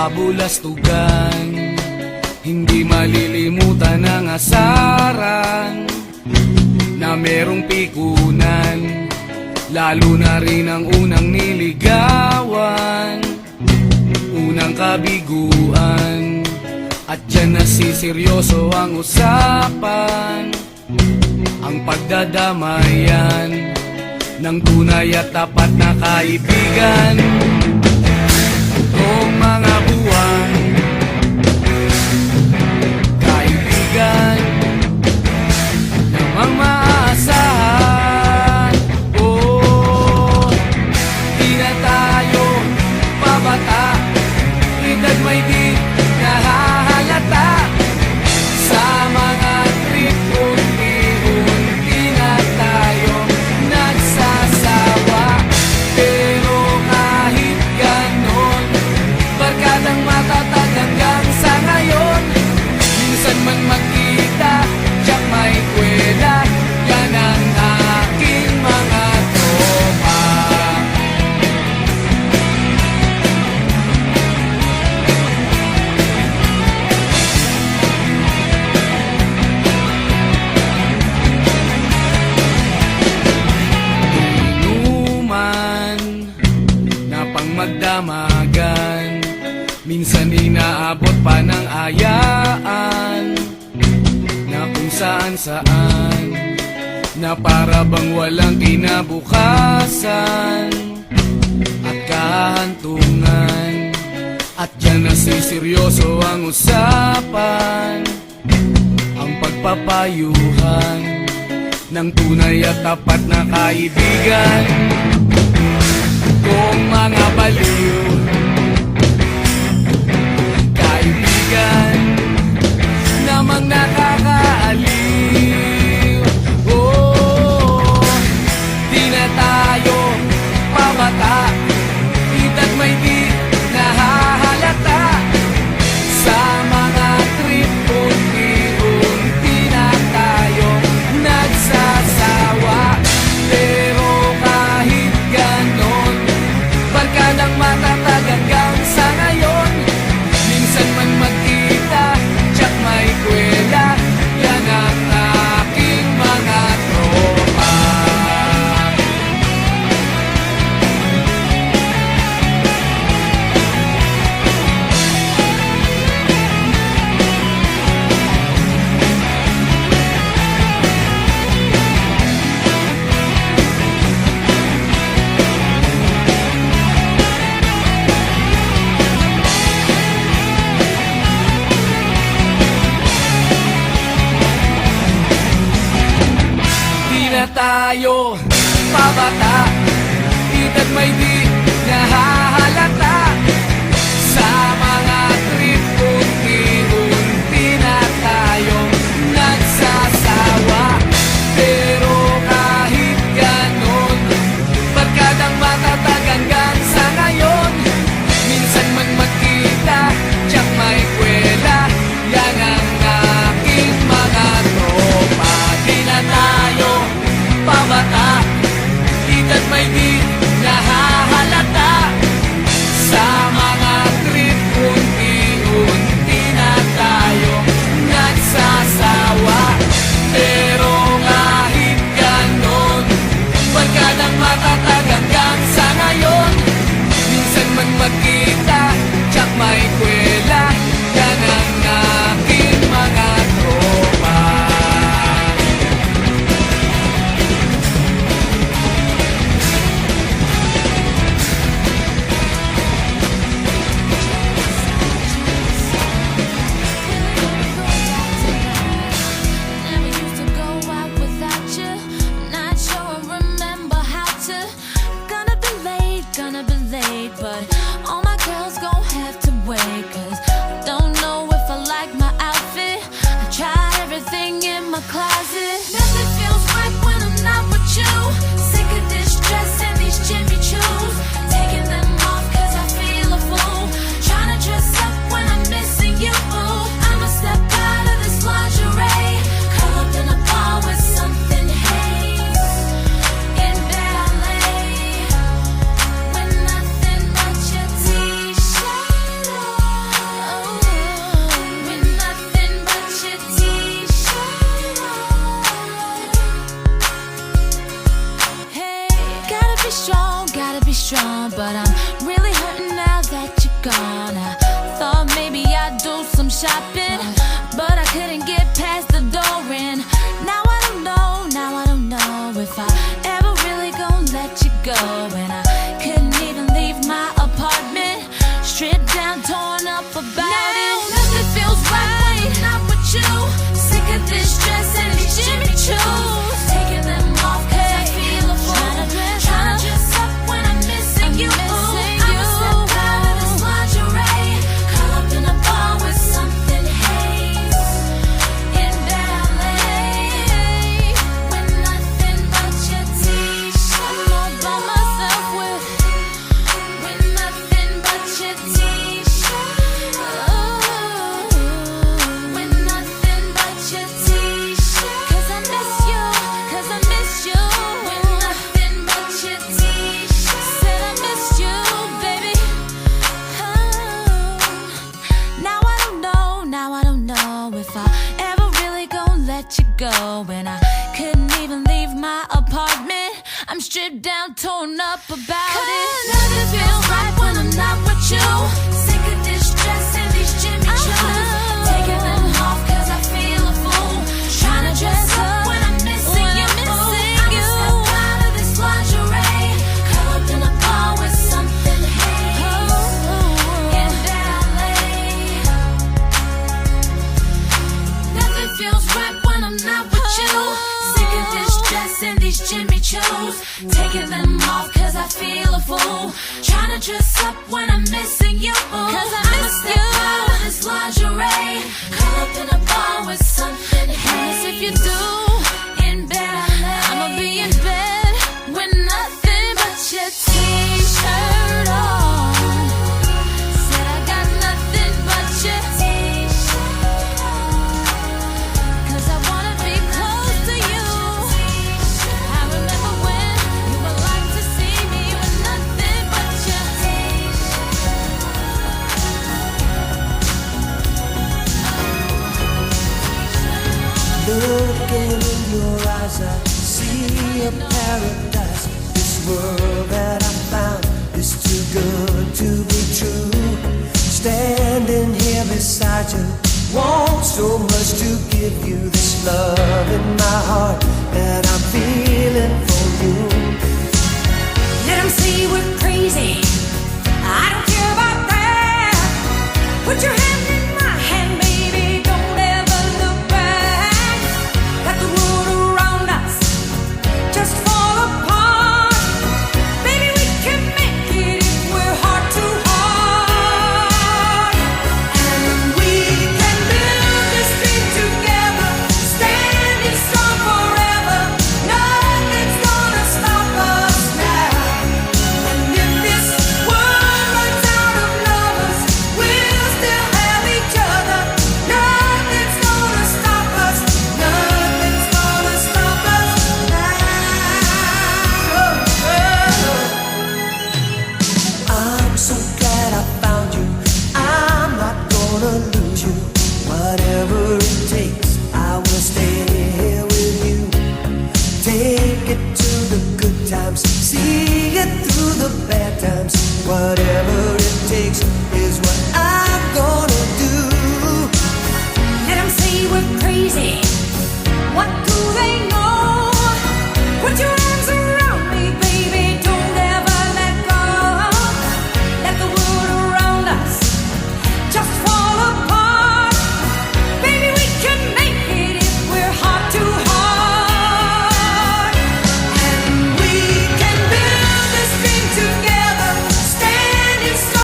kabulastugan. Hindi malilimutan ang asaran na merong pikunan, lalo na rin ang unang niligawan, unang kabiguan. At dyan nasiseryoso ang usapan, ang pagdadamayan ng tunay at tapat na kaibigan. Kung mga buwan, kaibigan namang maaasahan. Oh, di na tayo pabata, edad may di nahahalata. Sa mga trip unti-unti na tayo nagsasawa. Pero kahit ganon, barkadang matatag hanggang sa ngayon. Minsan man magkita, tiyak may kwela, yan ang aking mga tropa. Inuman na pang magdamagan, minsan inaabot pa ng ayaan, na kung saan-saan, na para bang walang kinabukasan at kahantungan. At dyan nasiseryoso ang usapan, ang pagpapayuhan ng tunay at tapat na kaibigan. Kung mga baliw, kaibigan namang nakakaaliw. Oh, di na tayo pabata, edad may di nahahalata. Sa mga trip unti-unti na tayo nagsasawa. Pero kahit ganon, barkadang matatag hanggang sa ngayon. Minsan man magkita, tiyak may kwela, yan ang aking mga tropa. Di na tayo pabata, edad may di nahahalata. Sa mga trip unti-unti na tayo nagsasawa. Pero kahit ganon, barkadang matatag hanggang sa ngayon. Minsan man magkita, tiyak may kwela, yan ang aking mga tropa. Di na tayo pabata, edad may di nahahalata. strong, but I'm really hurting now that you're gone. I thought maybe I'd do some shopping, but I couldn't get past the door. And now I don't know if I ever really gonna let you go. And I couldn't even leave my apartment, stripped down, torn up about it. Nothing feels right when I'm not with you. Sick of this dress and these Jimmy Choos, taking them off 'cause I feel a fool. Trying to dress up when I'm missing you. I'ma step out of this lingerie, curl up in a bar with something haze in ballet, with nothing but your t-shirt. I'm all by myself with nothing but your t-shirt. With nothing but your t-shirt. 'Cause I miss you, 'cause I miss you. With nothing but your t-shirt. Said I miss you, baby. Now I don't know if I ever really gonna let you go. And I couldn't even leave my apartment, I'm stripped down, torn up about it. Nothing feels right when I'm not with you. Sick of this dress and these Jimmy Choos, taking them off 'cause I feel a fool. Trying to dress up when I'm missing you. I'ma step out of this lingerie, curl up in a bar with something haze in ballet. Nothing feels right when I'm not with you. Sick of this dress and these Jimmy Choos, taking them off 'cause I feel a fool. Trying to dress up when I'm missing you. 'Cause I miss you. Out of this lingerie, curl up in a bar with something haze. If you do in ballet, I'ma be in bed with nothing but your t-shirt on. Said I got nothing but your t-shirt on, 'cause I wanna be close to you. I remember when you would like to see me with nothing but your Looking in your eyes, I see a paradise. This world that I found is too good to be true. Standing here beside you, want so much to give you this love in my heart that I'm feeling for you. Let 'em say we're crazy, I don't care about that. Put your hand in my hand, baby, don't ever look back. Let the world around us just fall apart. Baby, we can make it if we're heart to heart. And we can build this dream together, standing strong forever. Nothing's gonna stop us now. And if this world runs out of lovers, we'll still have each other. Nothing's gonna stop us. Nothing's gonna stop us now. I'm so glad I found you. I'm not gonna lose you. Whatever it takes, I will stay here with you. Take it to the good times, see it through the bad times. Whatever